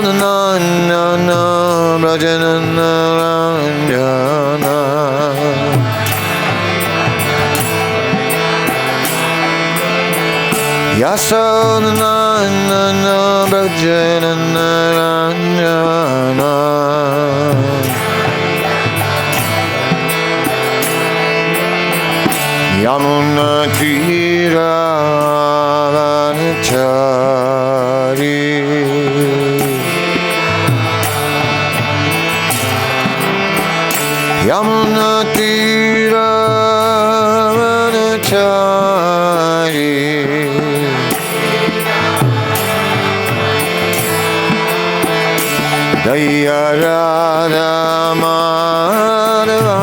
Yasodhanana Brajanana Ranjana Yasodhanana Brajanana Ranjana Yamuna Tira Vanachari Yamuna Tira Vanachari Daya Radha Madhava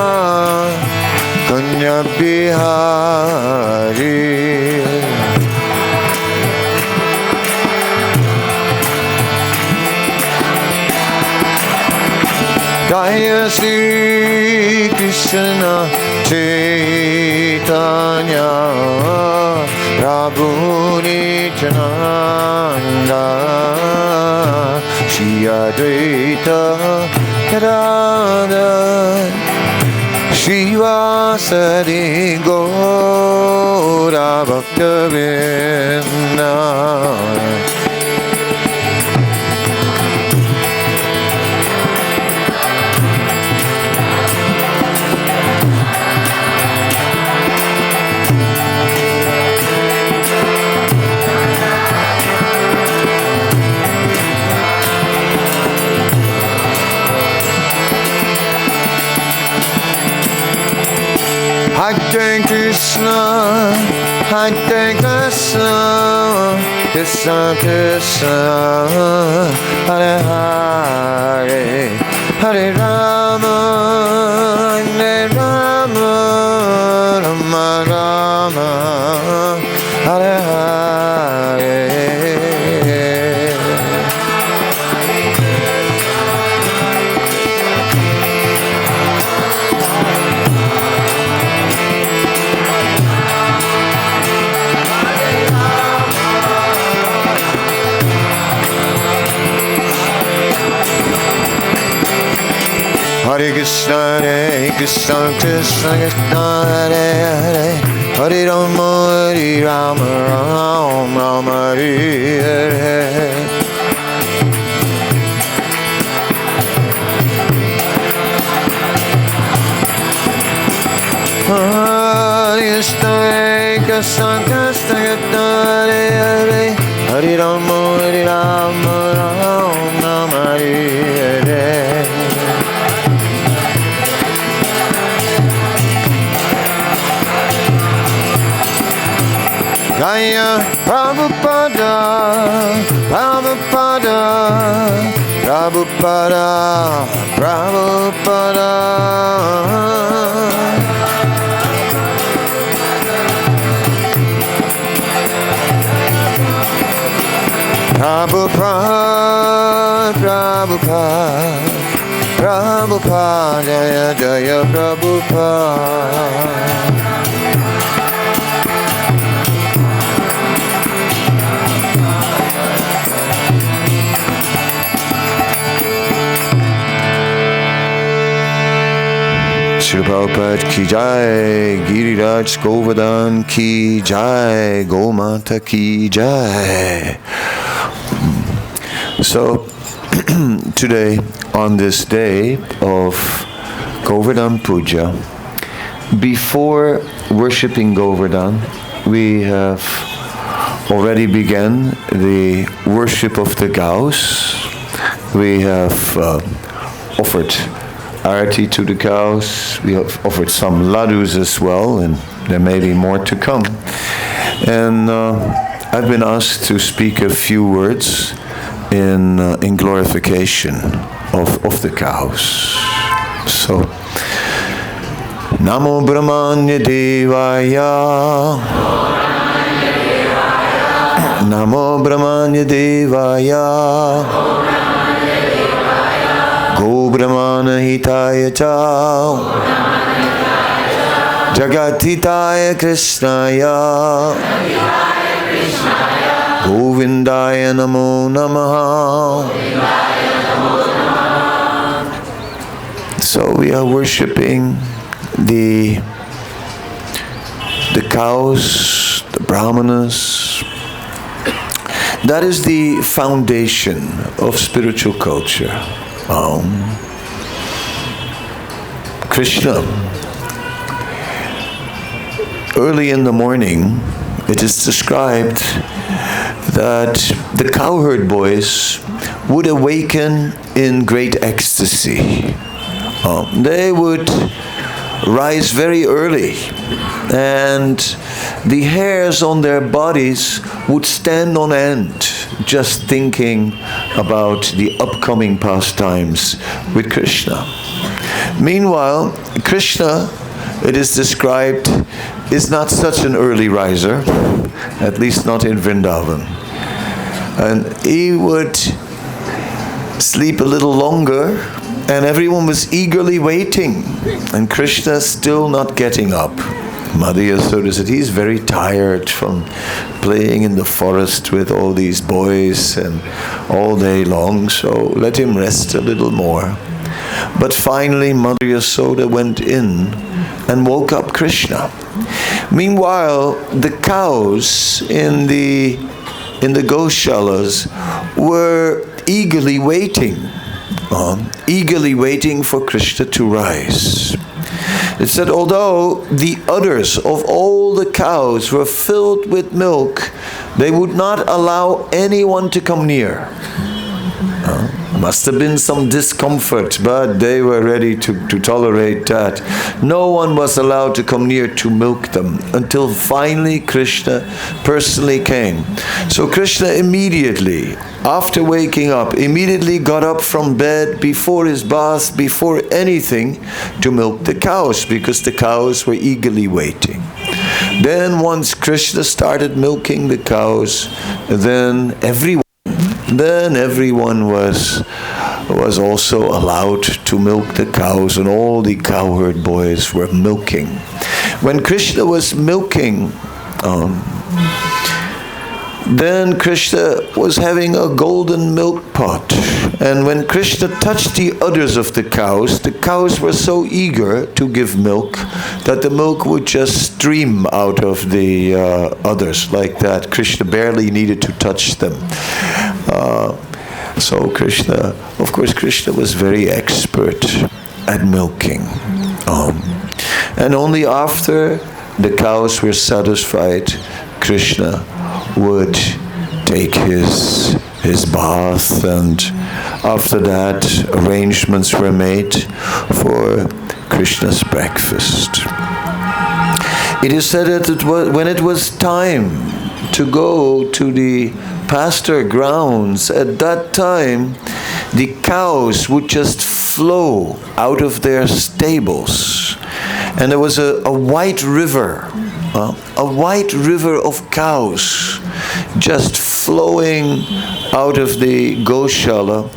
Kunya Bihari Jaya Sri Krishna Chaitanya Prabhu Nityananda Shri Advaita Gadadhara Srivasadi Gaura Bhakta-vrinda Hare Krishna, Hare Krishna, Krishna Krishna, Hare Hare, Hare Rama, Hare Rama, Rama Rama, Hare Hare. Hare Krishna, Krishna Krishna, Hare Hare, Hare Rama, Hare Rama, Rama Rama, Hare Hare. Hare Krishna, Krishna Krishna, Hare Hare, Hare Rama, Hare Rama, Rama Rama, Hare Hare. Jaya Prabhupada, Prabhupada, Prabhupada, Prabhupada. Prabhupada, Prabhupada, Prabhupada, Jaya Jaya Prabhupada. Shri Prabhupada ki jai, Giriraj Govardhan ki jai, Gomata ki jai. So, today, on this day of Govardhan Puja, before worshipping Govardhan, we have already begun the worship of the cows. We have offered arati to the cows. We have offered some ladus as well, and there may be more to come. And I've been asked to speak a few words in glorification of the cows. So, Namo Brahmanya Devaya, Namo Brahmanya Devaya, Go Brahmana Hitaya Cha, Jagatitaya Krishnaya, Govindaya Namo Namaha. So we are worshipping the cows, the brahmanas. That is the foundation of spiritual culture. Krishna, early in the morning, it is described that the cowherd boys would awaken in great ecstasy. They would rise very early, and the hairs on their bodies would stand on end, just thinking about the upcoming pastimes with Krishna. Meanwhile, Krishna, it is described, is not such an early riser, at least not in Vrindavan. And he would sleep a little longer, and everyone was eagerly waiting, and Krishna still not getting up. Mother Yasoda said he's very tired from playing in the forest with all these boys and all day long, so let him rest a little more. But finally Mother Yasoda went in and woke up Krishna. Meanwhile, the cows in the Goshalas were eagerly waiting for Krishna to rise. It said, although the udders of all the cows were filled with milk, they would not allow anyone to come near. Must have been some discomfort, but they were ready to tolerate that. No one was allowed to come near to milk them until finally Krishna personally came. So Krishna immediately, after waking up, immediately got up from bed before his bath, before anything, to milk the cows, because the cows were eagerly waiting. Then once Krishna started milking the cows, then everyone was also allowed to milk the cows, and all the cowherd boys were milking. When Krishna was milking, then Krishna was having a golden milk pot. And when Krishna touched the udders of the cows were so eager to give milk that the milk would just stream out of the udders like that. Krishna barely needed to touch them. So Krishna was very expert at milking. And only after the cows were satisfied, Krishna would take his bath, and after that arrangements were made for Krishna's breakfast. It is said that when it was time to go to the pasture grounds, at that time the cows would just flow out of their stables, and there was a white river of cows just flowing out of the Goshala,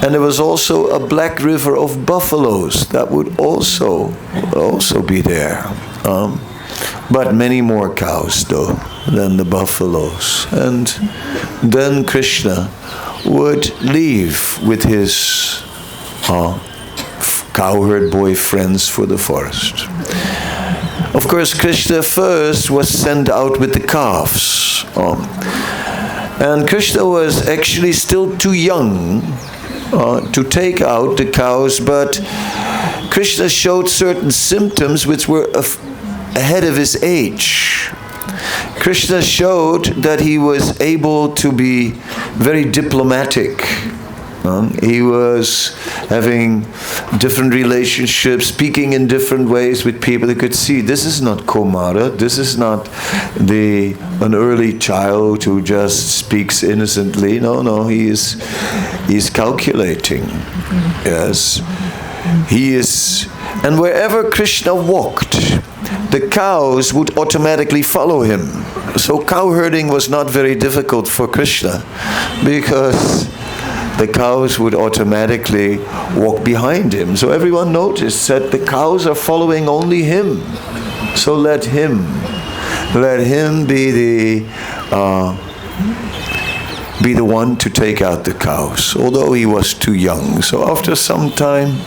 and there was also a black river of buffaloes that would also be there, but many more cows though than the buffaloes. And then Krishna would leave with his cowherd boy friends for the forest. Of course, Krishna first was sent out with the calves. And Krishna was actually still too young to take out the cows, but Krishna showed certain symptoms which were ahead of his age. Krishna showed that he was able to be very diplomatic. He was having different relationships, speaking in different ways with people. He could see this is not Komara, this is not an early child who just speaks innocently. No, he's calculating. Yes, he is. And wherever Krishna walked, the cows would automatically follow him. So cow herding was not very difficult for Krishna, because the cows would automatically walk behind him. So everyone noticed that the cows are following only him. So let him be the one to take out the cows, although he was too young. So after some time,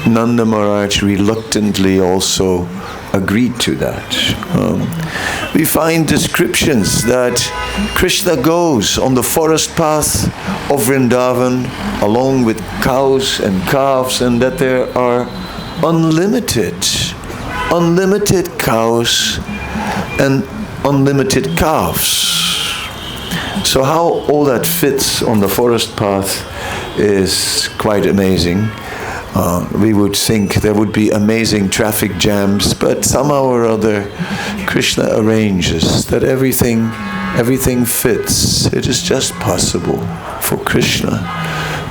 Nanda Maharaj reluctantly also agreed to that. We find descriptions that Krishna goes on the forest path of Vrindavan along with cows and calves, and that there are unlimited cows and unlimited calves. So how all that fits on the forest path is quite amazing. We would think there would be amazing traffic jams, but somehow or other Krishna arranges that everything fits. It is just possible for Krishna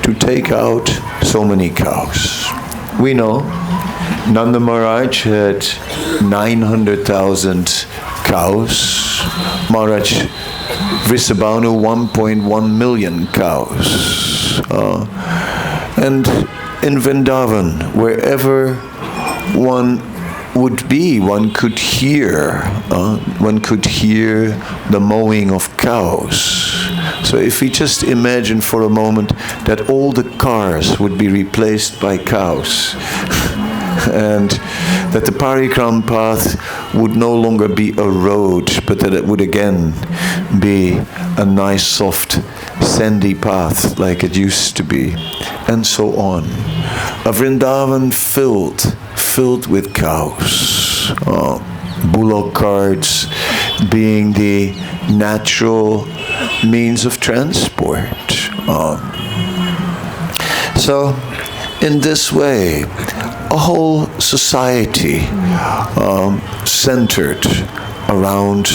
to take out so many cows. We know Nanda Maharaj had 900,000 cows. Maharaj Vrisabhanu 1.1 million cows. And in Vrindavan, wherever one would be, one could hear the mowing of cows. So if we just imagine for a moment that all the cars would be replaced by cows, and that the parikram path would no longer be a road, but that it would again be a nice, soft, sandy path like it used to be, and so on. A Vrindavan filled with cows, bullock carts being the natural means of transport. So, in this way, a whole society centered around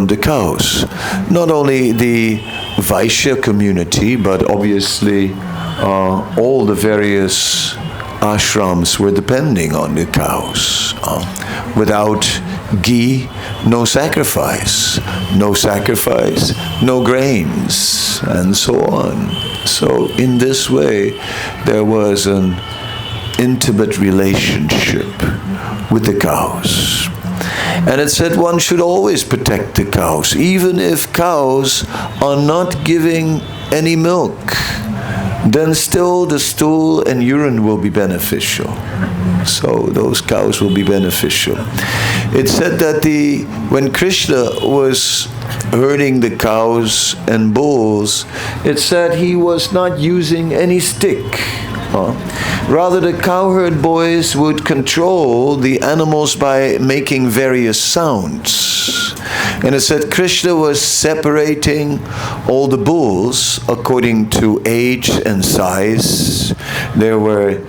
the cows. Not only the Vaishya community, but obviously all the various ashrams were depending on the cows. Without ghee, no sacrifice. No sacrifice, no grains, and so on. So in this way, there was an intimate relationship with the cows. And it said one should always protect the cows, even if cows are not giving any milk, then still the stool and urine will be beneficial. So those cows will be beneficial. It said that when Krishna was herding the cows and bulls, it said he was not using any stick. Rather, the cowherd boys would control the animals by making various sounds. And it said Krishna was separating all the bulls according to age and size. There were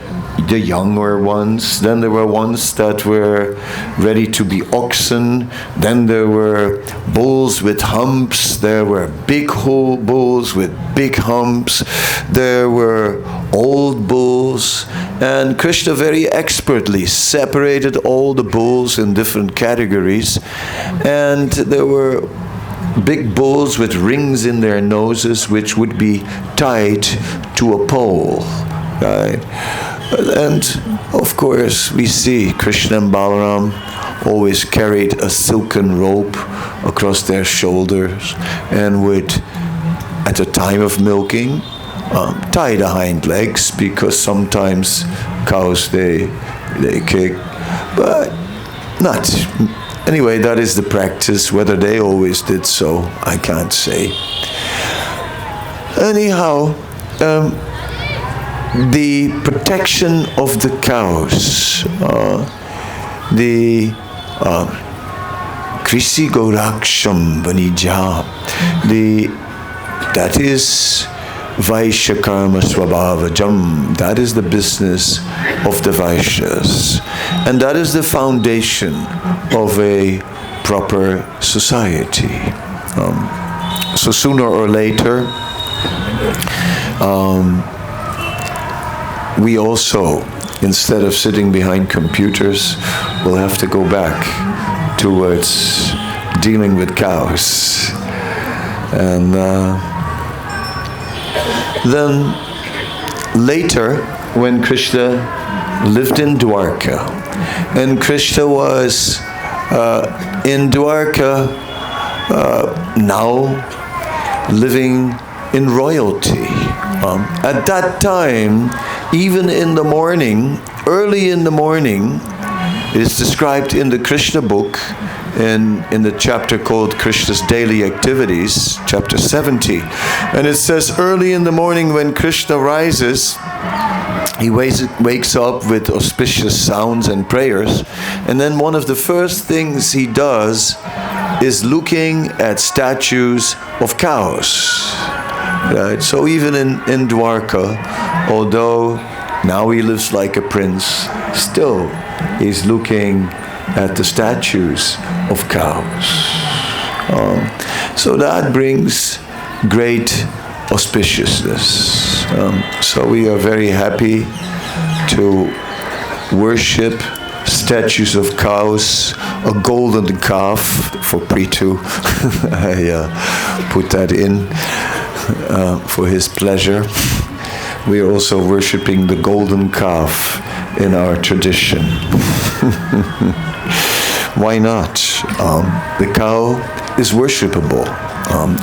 the younger ones, then there were ones that were ready to be oxen, then there were bulls with humps, there were big bulls with big humps, there were old bulls, and Krishna very expertly separated all the bulls in different categories, and there were big bulls with rings in their noses which would be tied to a pole, right? And of course we see Krishna and Balaram always carried a silken rope across their shoulders and would, at the time of milking, tie the hind legs, because sometimes cows they kick, but not. Anyway, that is the practice. Whether they always did so, I can't say. Anyhow, the protection of the cows, the Krisi Goraksham Vanija, that is Vaishya Karma Swabhavajam, that is the business of the Vaishyas. And that is the foundation of a proper society. So sooner or later, we also, instead of sitting behind computers, will have to go back towards dealing with cows. And then later, when Krishna lived in Dwarka, and Krishna was in Dwarka now living in royalty. At that time, even in the morning, early in the morning, it is described in the Krishna book, in the chapter called Krishna's Daily Activities, chapter 70. And it says, early in the morning when Krishna rises, he wakes up with auspicious sounds and prayers. And then one of the first things he does is looking at statues of cows. Right? So even in Dwarka, although now he lives like a prince, still he's looking at the statues of cows. So that brings great auspiciousness. So we are very happy to worship statues of cows, a golden calf for Prithu. I put that in for his pleasure. We are also worshipping the golden calf in our tradition. Why not? The cow is worshipable.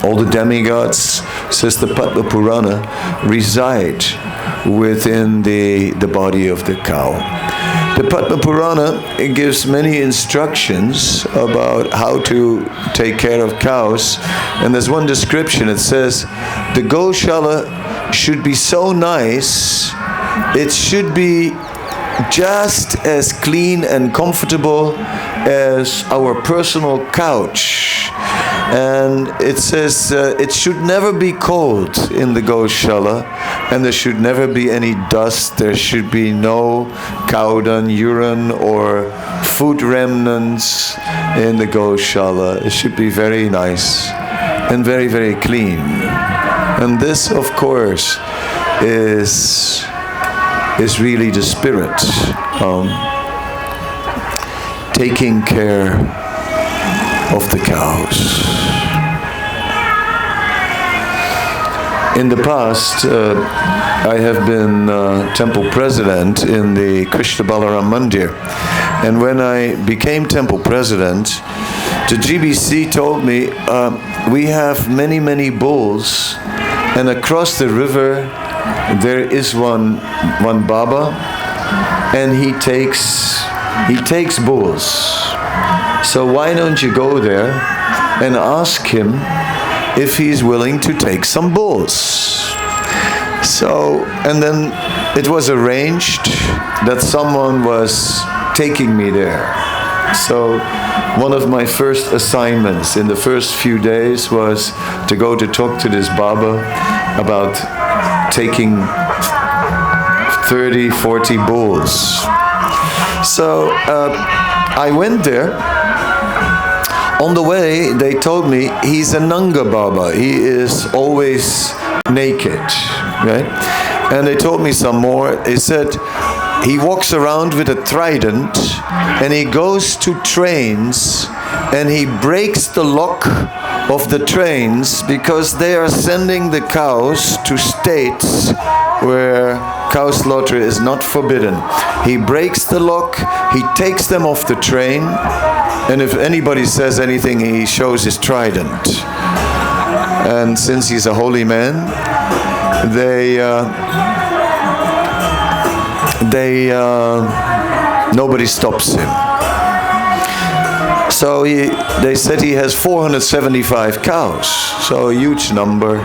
All the demigods, says the Padma Purana, reside within the body of the cow. The Padma Purana, it gives many instructions about how to take care of cows. And there's one description, it says, the Goshala should be so nice, it should be just as clean and comfortable as our personal couch. And it says it should never be cold in the Goshala, and there should never be any dust. There should be no cow dung, urine, or food remnants in the Goshala. It should be very nice and very, very clean. And this, of course, is really the spirit, taking care of the cows. In the past, I have been temple president in the Krishna Balaram Mandir. And when I became temple president, the GBC told me, we have many, many bulls, and across the river there is one Baba, and he takes bulls. So why don't you go there and ask him if he's willing to take some bulls? So, and then it was arranged that someone was taking me there. So one of my first assignments in the first few days was to go to talk to this Baba about taking 30, 40 bulls. So I went there. On the way, they told me he's a Nanga Baba. He is always naked, right? And they told me some more. They said he walks around with a trident, and he goes to trains, and he breaks the lock of the trains because they are sending the cows to states where cow slaughter is not forbidden. He breaks the lock, he takes them off the train, and if anybody says anything, he shows his trident. And since he's a holy man, nobody stops him. So they said he has 475 cows, so a huge number.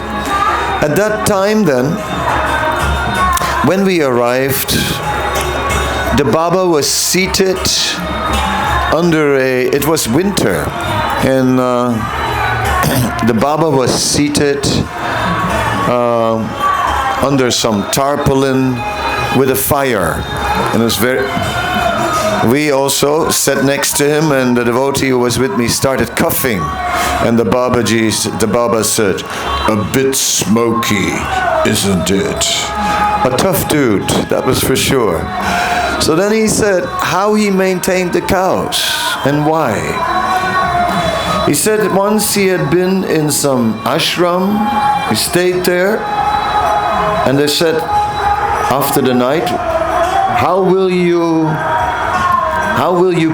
At that time then, when we arrived, the Baba was seated under it was winter, and the Baba was seated under some tarpaulin with a fire, and it was we also sat next to him, and the devotee who was with me started coughing, and the Baba said, "A bit smoky, isn't it?" A tough dude, that was for sure. So then he said how he maintained the cows and why. He said once he had been in some ashram, he stayed there, and they said after the night, how will you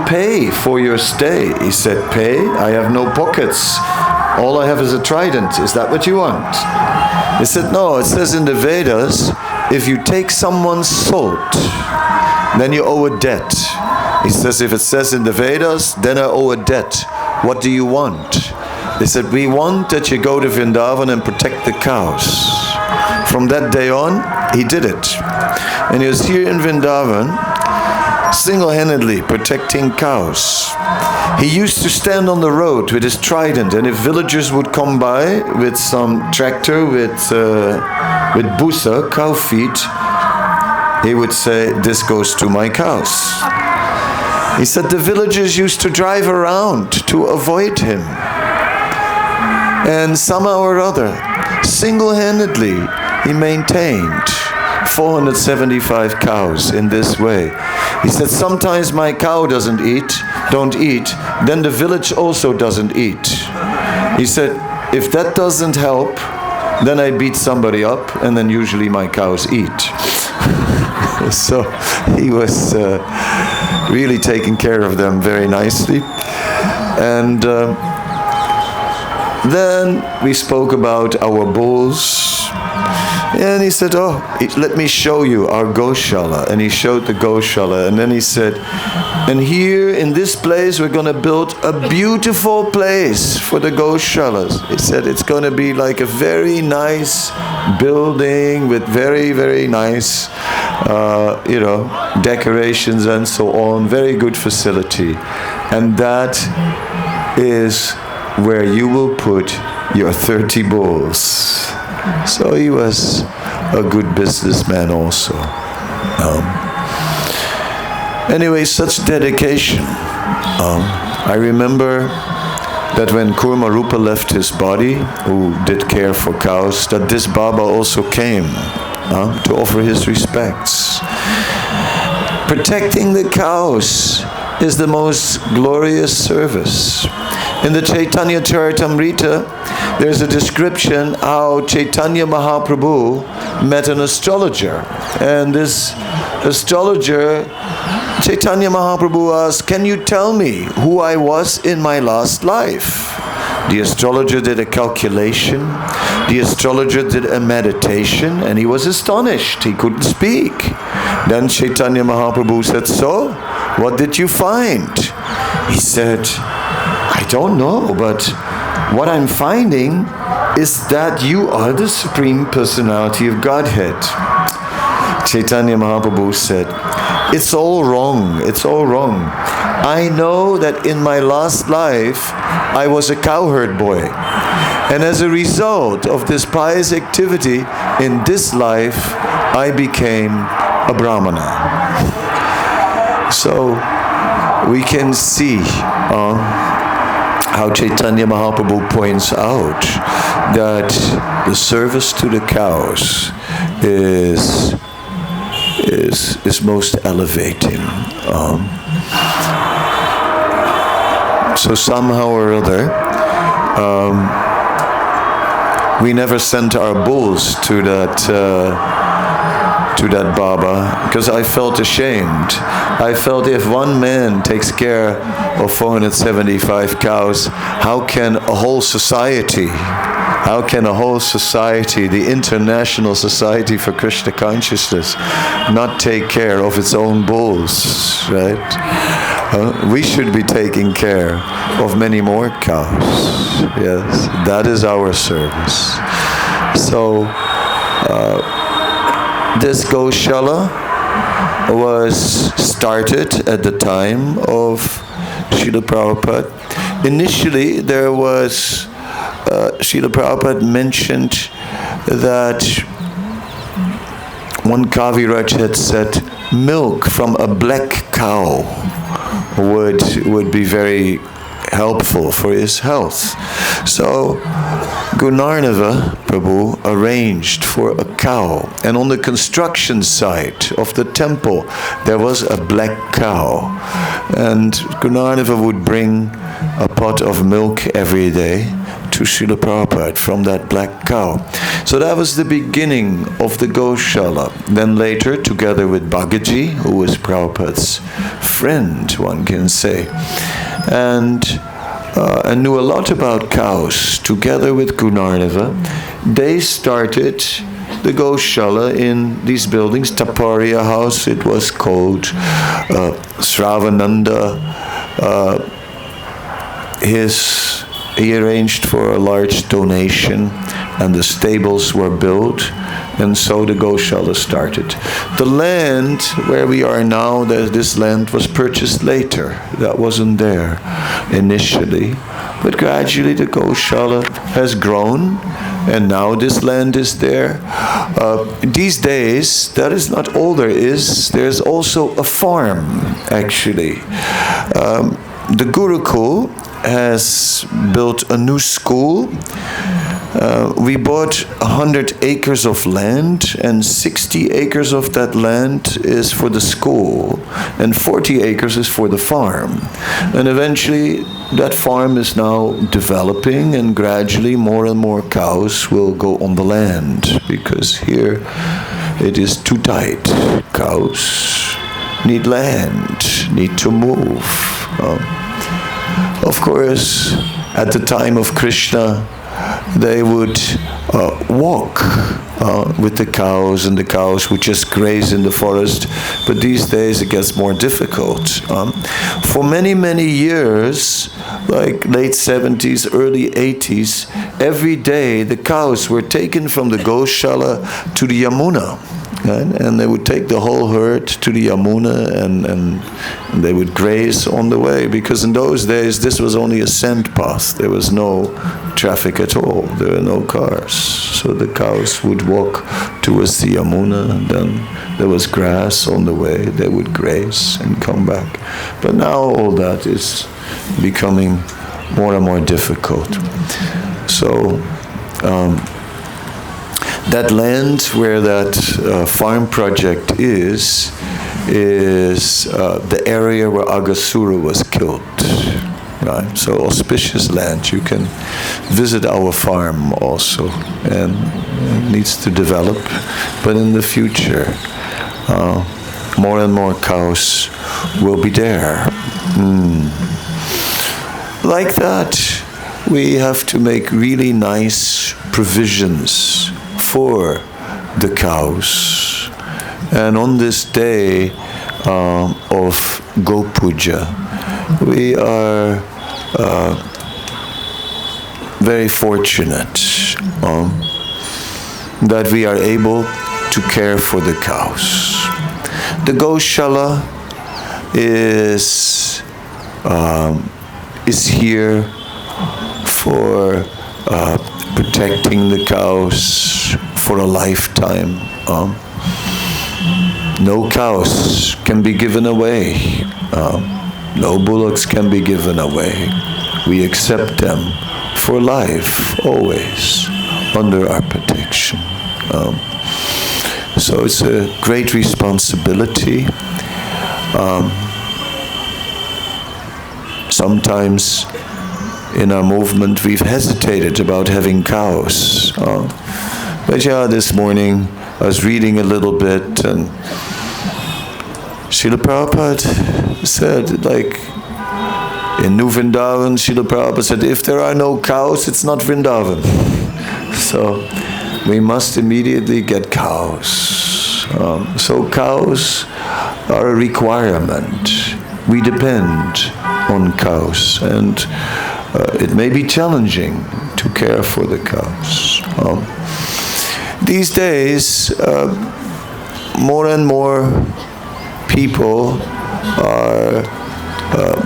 pay for your stay? He said, pay? I have no pockets. All I have is a trident. Is that what you want? He said, no, it says in the Vedas, if you take someone's salt, then you owe a debt. He says, if it says in the Vedas, then I owe a debt. What do you want? They said, we want that you go to Vrindavan and protect the cows. From that day on, he did it. And he was here in Vrindavan, single-handedly protecting cows. He used to stand on the road with his trident, and if villagers would come by with some tractor with busa, cow feed, he would say, this goes to my cows. He said the villagers used to drive around to avoid him. And somehow or other, single-handedly, he maintained 475 cows in this way. He said, sometimes my cow don't eat, then the village also doesn't eat. He said, if that doesn't help, then I beat somebody up, and then usually my cows eat. So he was really taking care of them very nicely. And then we spoke about our bulls. And he said, let me show you our Goshala. And he showed the Goshala. And then he said, and here in this place we're going to build a beautiful place for the Goshalas. He said it's going to be like a very nice building with very, very nice, decorations and so on. Very good facility. And that is where you will put your 30 bulls. So he was a good businessman also. Anyway, such dedication. I remember that when Kurma Rupa left his body, who did care for cows, that this Baba also came to offer his respects. Protecting the cows is the most glorious service. In the Chaitanya Charitamrita, there's a description how Chaitanya Mahaprabhu met an astrologer. And this astrologer, Chaitanya Mahaprabhu asked, can you tell me who I was in my last life? The astrologer did a calculation. The astrologer did a meditation, and he was astonished. He couldn't speak. Then Chaitanya Mahaprabhu said, so, what did you find? He said, I don't know, but what I'm finding is that you are the Supreme Personality of Godhead. Chaitanya Mahaprabhu said, it's all wrong, it's all wrong. I know that in my last life, I was a cowherd boy. And as a result of this pious activity, in this life, I became a Brahmana. So, we can see how Chaitanya Mahaprabhu points out that the service to the cows is most elevating. So somehow or other, we never sent our bulls to that Baba, because I felt ashamed. I felt if one man takes care of 475 cows, how can a whole society How can a whole society, the International Society for Krishna Consciousness, not take care of its own bulls, right? We should be taking care of many more cows. Yes, that is our service. So, this Goshala was started at the time of Srila Prabhupada. Initially, there was, Srila Prabhupada mentioned that one Kaviraj had said milk from a black cow would be very helpful for his health. So Gunarnava Prabhu arranged for a cow, and on the construction site of the temple there was a black cow, and Gunarnava would bring a pot of milk every day to Srila Prabhupada from that black cow. So that was the beginning of the Goshala. Then later, together with Bhagaji, who was Prabhupada's friend, one can say, and knew a lot about cows, together with Gunarnava, they started the Goshala in these buildings. Taparia House, it was called. Sravananda, he arranged for a large donation, and the stables were built, and so the Goshala started. The land where we are now, this land was purchased later. That wasn't there initially. But gradually the Goshala has grown, and now this land is there. These days, that is not all there is. There's also a farm, actually. The Gurukul has built a new school. We bought 100 acres of land, and 60 acres of that land is for the school, and 40 acres is for the farm. And eventually that farm is now developing, and gradually more and more cows will go on the land, because here it is too tight. Cows need land, need to move. Of course, at the time of Krishna, they would walk with the cows, and the cows would just graze in the forest. But these days it gets more difficult. For many, many years, like late 70s, early 80s, every day the cows were taken from the Goshala to the Yamuna. And they would take the whole herd to the Yamuna, and they would graze on the way, because in those days this was only a sand path. There was no traffic at all. There were no cars. So the cows would walk towards the Yamuna, and then there was grass on the way. They would graze and come back. But now all that is becoming more and more difficult. So that land where that farm project is the area where Aghasura was killed. Right? So auspicious land. You can visit our farm also, and it needs to develop. But in the future, more and more cows will be there. Like that, we have to make really nice provisions for the cows. And on this day of Go Puja, we are very fortunate that we are able to care for the cows. The Goshala is here for protecting the cows for a lifetime. No cows can be given away. No bullocks can be given away. We accept them for life, always, under our protection. So it's a great responsibility. Sometimes in our movement we've hesitated about having cows. But yeah, this morning I was reading a little bit, and Srila Prabhupada said, like, in New Vrindavan, Srila Prabhupada said, if there are no cows, it's not Vrindavan. So we must immediately get cows. So cows are a requirement. We depend on cows, and it may be challenging to care for the cows. These days, more and more people are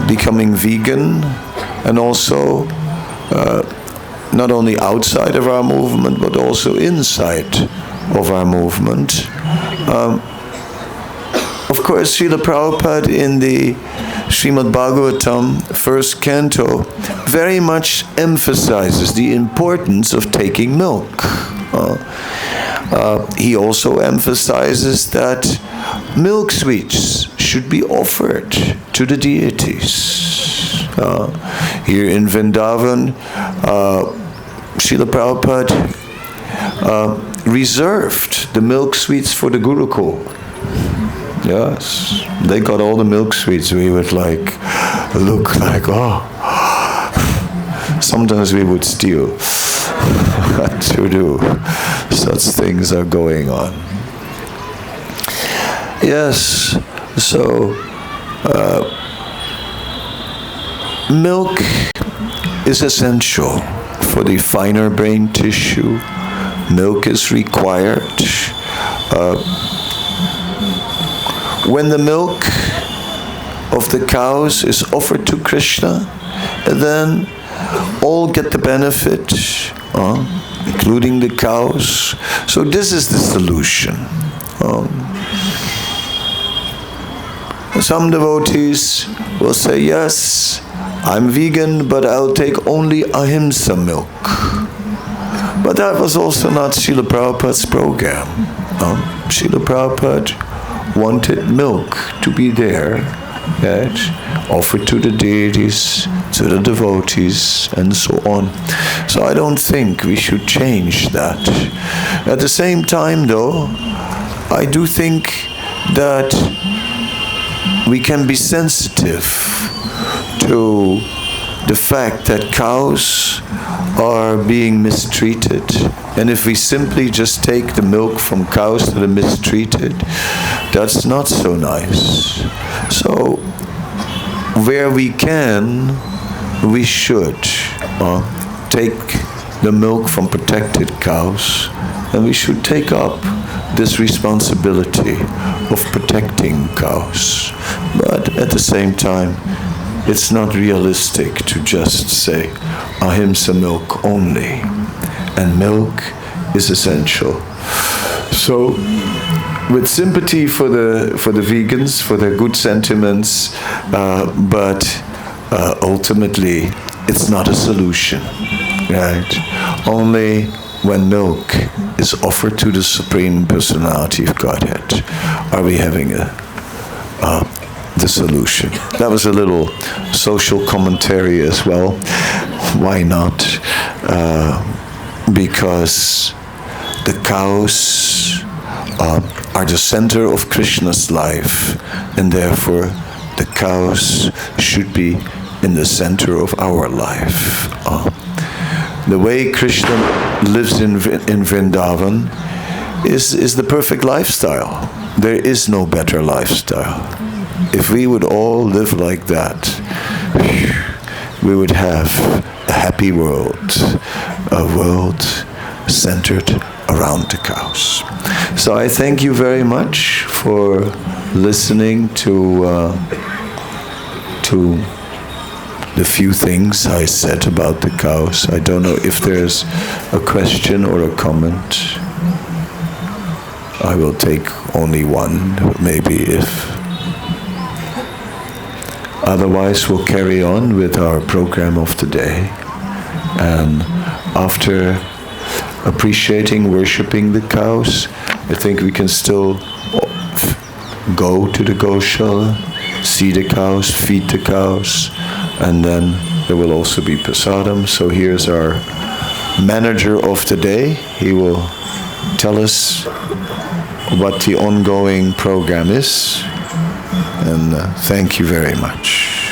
becoming vegan, and also not only outside of our movement, but also inside of our movement. Of course, Srila Prabhupada in the Srimad Bhagavatam, first canto, very much emphasizes the importance of taking milk. He also emphasizes that milk sweets should be offered to the deities. Here in Vrindavan, Srila Prabhupada reserved the milk sweets for the Gurukul. Yes, they got all the milk sweets. We would look like, sometimes we would steal. What to do? Such things are going on. Yes, so milk is essential for the finer brain tissue. Milk is required. When the milk of the cows is offered to Krishna, then all get the benefit, including the cows. So this is the solution. Some devotees will say, yes, I'm vegan, but I'll take only ahimsa milk. But that was also not Srila Prabhupada's program. Srila Prabhupada wanted milk to be there, right? Offered to the deities, to the devotees, and so on. So I don't think we should change that. At the same time, though, I do think that we can be sensitive to the fact that cows are being mistreated. And if we simply just take the milk from cows that are mistreated, that's not so nice. So, where we can, we should take the milk from protected cows, and we should take up this responsibility of protecting cows. But at the same time, it's not realistic to just say ahimsa milk only, and milk is essential. So, with sympathy for the vegans, for their good sentiments, but ultimately it's not a solution, right? Only when milk is offered to the Supreme Personality of Godhead are we having the solution. That was a little social commentary as well. Why not? Because the cows are the center of Krishna's life, and therefore the cows should be in the center of our life. The way Krishna lives in Vrindavan is the perfect lifestyle. There is no better lifestyle. If we would all live like that, we would have a happy world, a world centered around the cows. So I thank you very much for listening to the few things I said about the cows. I don't know if there's a question or a comment. I will take only one, maybe, if... Otherwise, we'll carry on with our program of the day. And after appreciating, worshipping the cows, I think we can still go to the Goshala, see the cows, feed the cows, and then there will also be prasadam. So here's our manager of the day. He will tell us what the ongoing program is. And thank you very much.